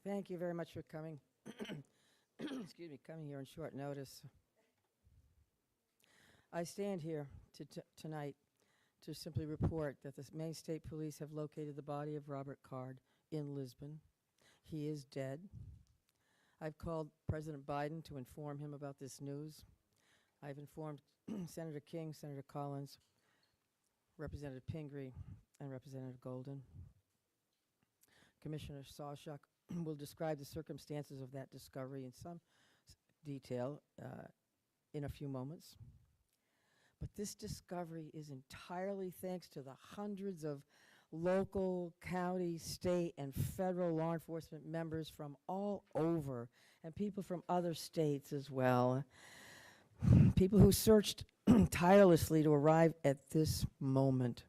Thank you very much for coming. Excuse me, coming here on short notice. I stand here tonight to simply report that the Maine State Police have located the body of Robert Card in Lisbon. He is dead. I've called President Biden to inform him about this news. I've informed Senator King, Senator Collins, Representative Pingree, and Representative Golden. Commissioner Sawchuk will describe the circumstances of that discovery in some detail in a few moments. But this discovery is entirely thanks to the hundreds of local, county, state, and federal law enforcement members from all over, and people from other states as well. People who searched tirelessly to arrive at this moment.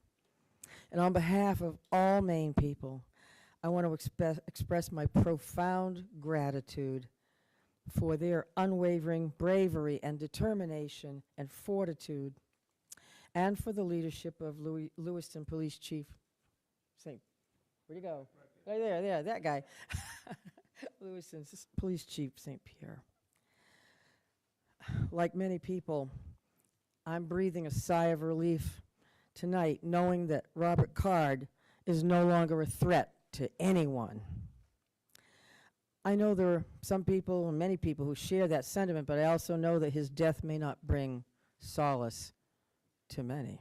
And on behalf of all Maine people, I want to express my profound gratitude for their unwavering bravery and determination and fortitude, and for the leadership of Lewiston Police Chief St. Where'd he go? Right there, that guy. Lewiston's Police Chief St. Pierre. Like many people, I'm breathing a sigh of relief tonight, knowing that Robert Card is no longer a threat to anyone. I know there are some people, and many people, who share that sentiment, but I also know that his death may not bring solace to many.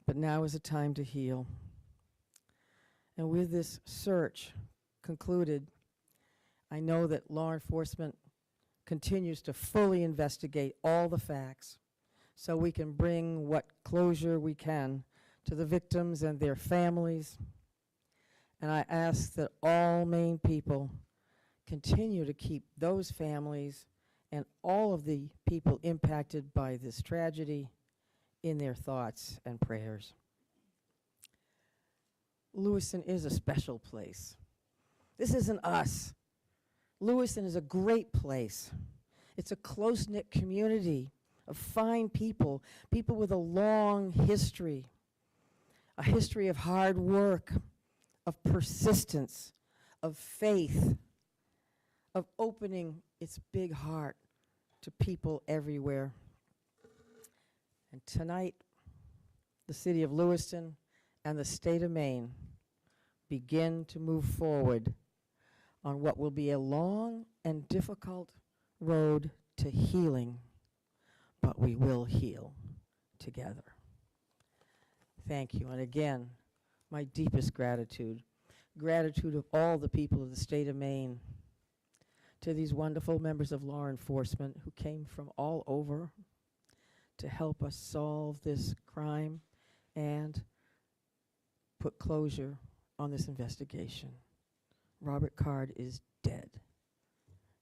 But now is a time to heal. And with this search concluded, I know that law enforcement continues to fully investigate all the facts so we can bring what closure we can to the victims and their families. And I ask that all Maine people continue to keep those families and all of the people impacted by this tragedy in their thoughts and prayers. Lewiston is a special place. This isn't us. Lewiston is a great place. It's a close-knit community of fine people, people with a long history, a history of hard work, of persistence, of faith, of opening its big heart to people everywhere. And tonight, the city of Lewiston and the state of Maine begin to move forward on what will be a long and difficult road to healing, but we will heal together. Thank you. And again, my deepest gratitude of all the people of the state of Maine, to these wonderful members of law enforcement who came from all over to help us solve this crime and put closure on this investigation. Robert Card is dead.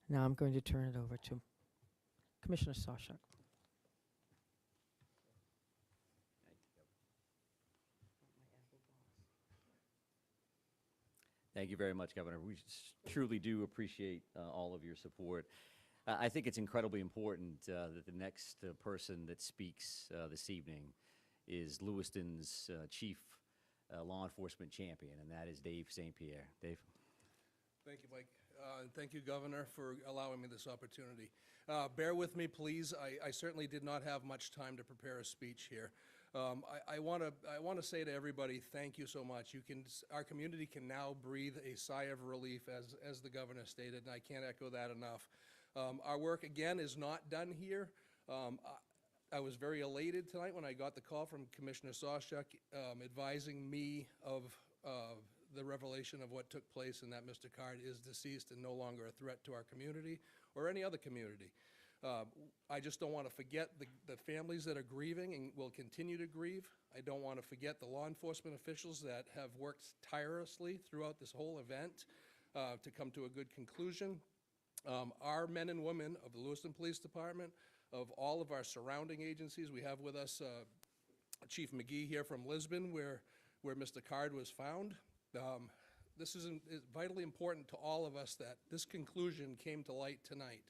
Now I'm going to turn it over to Commissioner Sawchuk. Thank you very much, Governor. We truly do appreciate all of your support. I think it's incredibly important that the next person that speaks this evening is Lewiston's chief law enforcement champion, and that is Dave St. Pierre. Dave. Thank you, Mike. And thank you, Governor, for allowing me this opportunity. Bear with me, please. I certainly did not have much time to prepare a speech here. I want to say to everybody, thank you so much. Our community can now breathe a sigh of relief, as the Governor stated, and I can't echo that enough. Our work, again, is not done here. I was very elated tonight when I got the call from Commissioner Sawchuk advising me of the revelation of what took place, and that Mr. Card is deceased and no longer a threat to our community or any other community. I just don't want to forget the families that are grieving and will continue to grieve. I don't want to forget the law enforcement officials that have worked tirelessly throughout this whole event to come to a good conclusion. Our men and women of the Lewiston Police Department, of all of our surrounding agencies. We have with us Chief McGee here from Lisbon, where Mr. Card was found. This is vitally important to all of us that this conclusion came to light tonight.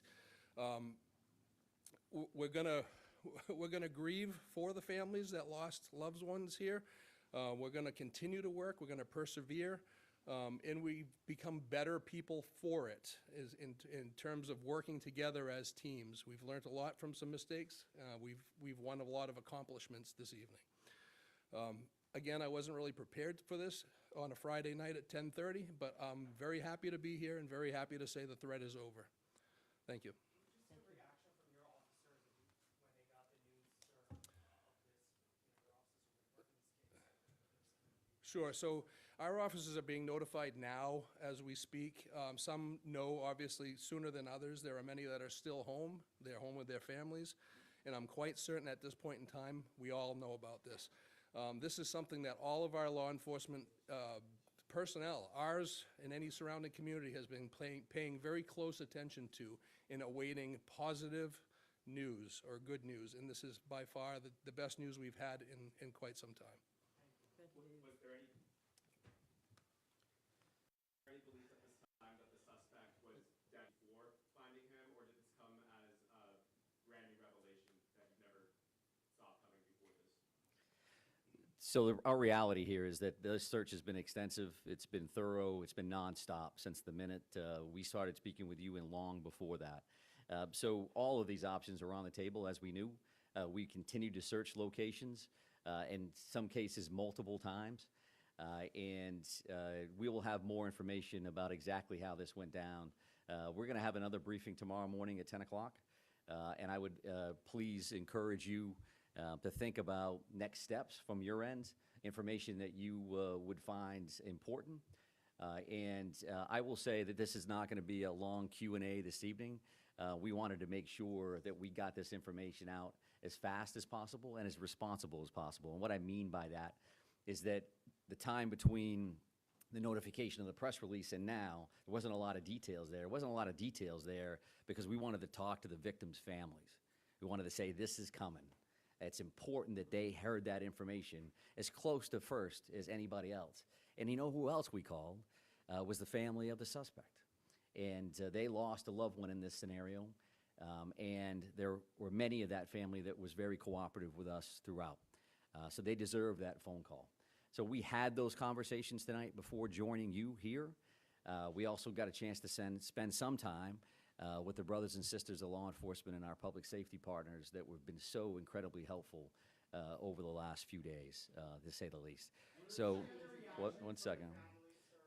We're gonna grieve for the families that lost loved ones here. We're gonna continue to work. We're gonna persevere. And we've become better people for it, is in terms of working together as teams. We've learned a lot from some mistakes. We've won a lot of accomplishments this evening. Again, I wasn't really prepared for this on a Friday night at 10:30, but I'm very happy to be here and very happy to say the threat is over. Thank you. Just a reaction from your officers when they got the news, sir, of this, your officers were working this case. Sure, so our officers are being notified now as we speak. Some know, obviously, sooner than others. There are many that are still home. They're home with their families, and I'm quite certain at this point in time, we all know about this. This is something that all of our law enforcement personnel, ours and any surrounding community, has been paying very close attention to in awaiting positive news or good news, and this is by far the best news we've had in quite some time. Was there any belief at this time that the suspect was dead before finding him, or did this come as a brand new revelation that you never saw coming before this? So our reality here is that this search has been extensive, it's been thorough, it's been nonstop since the minute we started speaking with you and long before that. So all of these options are on the table, as we knew. We continue to search locations, in some cases multiple times, and we will have more information about exactly how this went down. We're going to have another briefing tomorrow morning at 10 o'clock, and I would please encourage you to think about next steps from your end, information that you would find important. And I will say that this is not going to be a long Q&A this evening. We wanted to make sure that we got this information out as fast as possible and as responsible as possible. And what I mean by that is that the time between the notification of the press release and now, there wasn't a lot of details there. There wasn't a lot of details there because we wanted to talk to the victims' families. We wanted to say, this is coming. It's important that they heard that information as close to first as anybody else. And you know who else we called? Was the family of the suspect. And they lost a loved one in this scenario. And there were many of that family that was very cooperative with us throughout. So they deserve that phone call. So we had those conversations tonight before joining you here. We also got a chance to spend some time with the brothers and sisters of law enforcement and our public safety partners that have been so incredibly helpful over the last few days, to say the least. So, one second.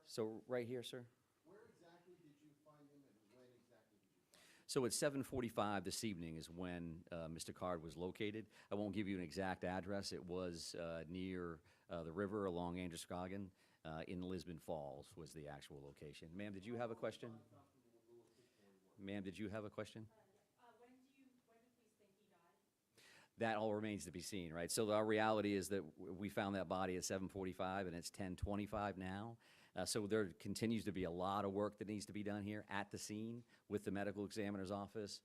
So right here, sir. Where exactly did you find him and when exactly did you find him? So at 7:45 this evening is when Mr. Card was located. I won't give you an exact address. It was near the river along Androscoggin in Lisbon Falls was the actual location. Ma'am, did you have a question? Ma'am, did you have a question? When did the police think he died? That all remains to be seen, right? So our reality is that we found that body at 7:45 and it's 10:25 now. So there continues to be a lot of work that needs to be done here at the scene with the medical examiner's office.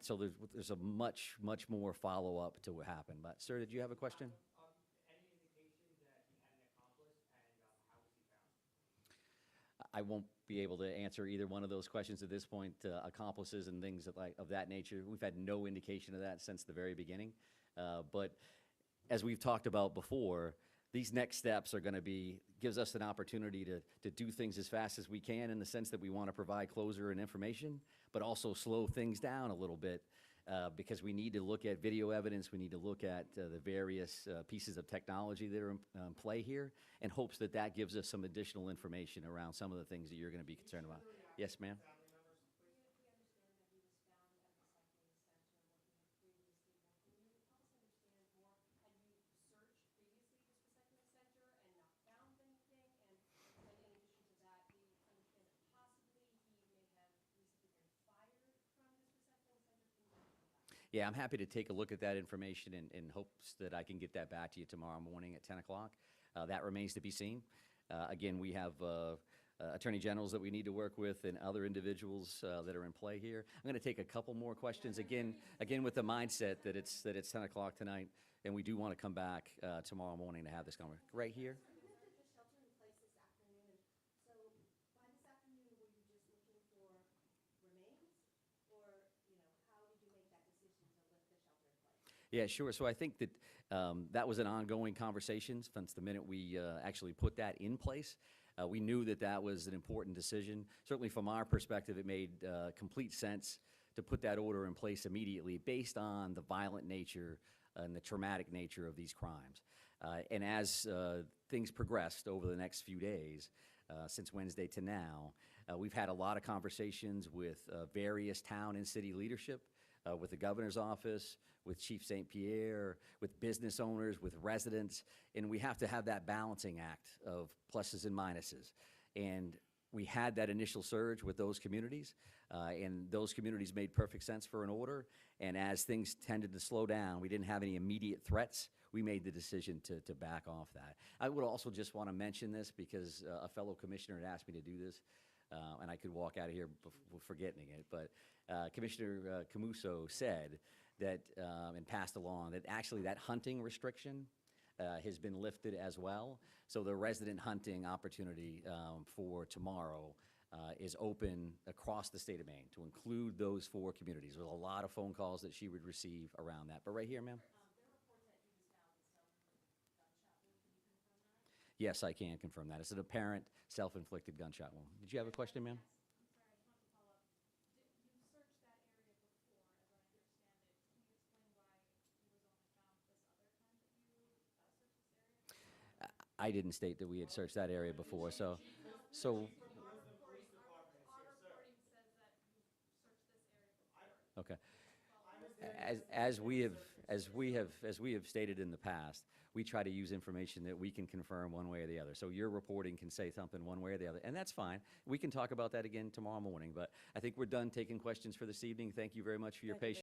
So there's a much more follow-up to what happened. But sir, did you have a question? Any indication that he had an accomplice, and how was he found? I won't be able to answer either one of those questions at this point. Accomplices and things of that nature, we've had no indication of that since the very beginning. But as we've talked about before, these next steps are going to gives us an opportunity to do things as fast as we can in the sense that we want to provide closure and information, but also slow things down a little bit because we need to look at video evidence, we need to look at the various pieces of technology that are in play here, in hopes that that gives us some additional information around some of the things that you're going to be concerned about. Yes, ma'am? Yeah, I'm happy to take a look at that information in hopes that I can get that back to you tomorrow morning at 10 o'clock. That remains to be seen. Again, we have attorney generals that we need to work with and other individuals that are in play here. I'm going to take a couple more questions, again with the mindset that it's 10 o'clock tonight, and we do want to come back tomorrow morning to have this conversation. Right here. Yeah, sure. So I think that that was an ongoing conversation since the minute we actually put that in place. We knew that that was an important decision. Certainly from our perspective, it made complete sense to put that order in place immediately based on the violent nature and the traumatic nature of these crimes. And as things progressed over the next few days, since Wednesday to now, we've had a lot of conversations with various town and city leadership, with the governor's office, with Chief St. Pierre, with business owners, with residents, and we have to have that balancing act of pluses and minuses. And we had that initial surge with those communities, and those communities made perfect sense for an order. And as things tended to slow down, we didn't have any immediate threats. We made the decision to back off that. I would also just want to mention this because a fellow commissioner had asked me to do this, and I could walk out of here forgetting it. But Commissioner Camuso said that, and passed along, that actually that hunting restriction has been lifted as well. So the resident hunting opportunity for tomorrow is open across the state of Maine to include those 4 communities. There's a lot of phone calls that she would receive around that. But right here, ma'am? Yes, I can confirm that. It's an apparent self-inflicted gunshot wound. Did you have a question, ma'am? I didn't state that we had searched that area before, so. Okay. As we have stated in the past, we try to use information that we can confirm one way or the other. So your reporting can say something one way or the other, and that's fine. We can talk about that again tomorrow morning, but I think we're done taking questions for this evening. Thank you very much for your patience.